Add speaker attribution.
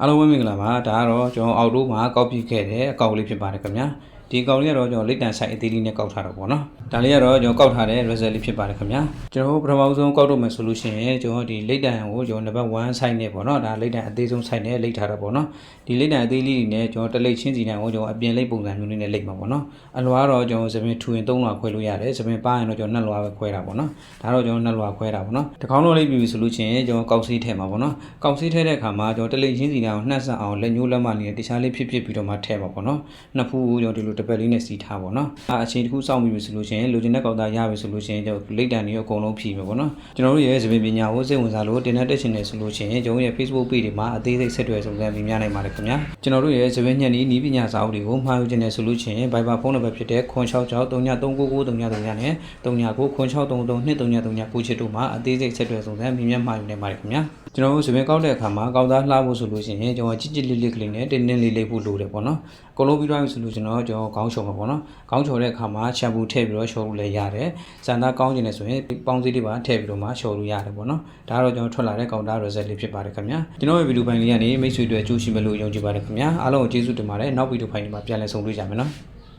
Speaker 1: အားလုံးပဲမင်္ဂလာပါဒါကတော့ကျွန်တော်အောက်တိုမှာကောက်ပြခဲ့တဲ့အကောက်လေးဖြစ်ပါတယ်ခင်ဗျာဒီအကောက်လေးကတော့ကျွန်တော်လိပ်တန်ဆိုင်အသေးလေးနဲ့ကောက်ထားတော့ပေါ့နော်ဒါလေးကတော့ကျွန်တော်ကောက်ထားတဲ့ result လေးဖြစ်ပါတယ်ခင်ဗျာကျွန်တော်ပထမဆုံးကောက်တော့မယ်ဆိုလို့ရှိရင်ကျွန်တော်ဒီလိပ်တန်ကိုကျွန်တော် number 1 site နဲ့ပေါ့နော်ဒါလိပ်တန်အသေးဆုံး site နဲ့လိပ်ထားတာပေါ့နော်ဒီလိပ်တန်အသေးလေးတွေနဲ့ကျွန်တော်တလိပ်ချင်းစီတန်ကိုကျွန်တော်အပြင်လိပ်ပုံစံမျိုးလေးနဲ့လိပ်မှာပေါ့နော်အလွားတော့ကျွန်တော်စပင်ထူရင်3လွှာခွဲလို့ရတယ်စပင်ပါရင်တော့ကျွန်တော်2လွှာပဲခွဲတာပေါ့နော်ဒါတော့ကျွန်တော်2လွှာခွဲတာပေါ့နော်တစ်ခေါင်းလုံးလိပ်ပြီးဆိုလို့ရှိရင်ကျွန်တော်ကောက်ဆေးထည့်မှာပေါ့နော်ကောက်ဆေးထည့်တဲ့အခါမှာကျွန်တော်တလိပ်ချင်းစီတန်ကိုနှက်ဆက်အောင်လက်ညှိုးလက်မလေးနဲ့တခြားလေးဖြစ်ပြီးတော့မှထည့်ပါပေါ့နော်နှစ်ဖူးကိုကျွန်တော်ဒီလိုတစ်ပတ်လေးနဲ့စီထားပေါ့နော်အချိန်တစ်ခုစောင့်ပြီးပြီဆိုလို့ရှိရင်လိုချင်တဲ့ကောက်သားရပြီဆိုလို့ရှိရင်ကျွန်တော်လိပ်တန်တွေအကုန်လုံးဖြည့်မယ်ပေါ့နော်ကျွန်တော်တို့ရဲ့စပင်ပညာကိုစိတ်ဝင်စားလို့တင်တဲ့ရှင်နေဆိုလို့ရှိရင်ကျွန်တော်ရဲ့ Facebook page တွေမှာအသေးစိတ်ဆက်သွယ်စုံစမ်းပြီးများနိုင်ပါတယ်ခင်ဗျာကျွန်တော်တို့ရဲ့စပင်ညက်နီးပညာစာအုပ်တွေကိုမှာယူခြင်းနဲ့ဆိုလို့ရှိရင် Viber ဖုန်းနံပါတ်ဖြစ်တဲ့0663393939နဲ့3993332323ပို့ချစ်တို့မှာအသေးစိတ်ဆက်သွယ်စုံစမ်းပြီးများမှာယူနိုင်ပါတယ်ခင်ဗျာကျွန်တော်တို့စပင်ကောက်တဲ့အခါမှာကောက်သားလှဖို့ဆိုလို့ရှိရင်ကျွန်တော်ကြစ်လေးကလေးနဲ့တင်းလေးလေးဖို့လိုတယ်ပေါ့နော်အကုန်လုံးပြီးသွားပြီဆိုလို့ကျွန်တော်ခေါင်းချော်မှာပေါ့နော်ခေါင်းချော်တဲ့အခါမှာချမ်ပူထည့်ပြီးတော့ချော်လို့လည်းရတယ်စံသားကောင်းကျင်နေဆိုရင်ပေါင်းစည်းတွေပါထည့်ပြီးတော့မှချော်လို့ရတယ်ပေါ့နော်ဒါတော့ကျွန်တော်ထွက်လာတဲ့ကောင်တာ result လေးဖြစ်ပါတယ်ခင်ဗျာကျွန်တော်ရဲ့ဗီဒီယိုဖိုင်လေးကနေမိတ်ဆွေတွေအကျိုးရှိမယ်လို့ယုံကြည်ပါတယ်ခင်ဗျာအားလုံးကိုကျေးဇူးတင်ပါတယ်နောက်ဗီဒီယိုဖိုင်တွေမှာပြန်လည်ဆုံတွေ့ကြမယ်နော်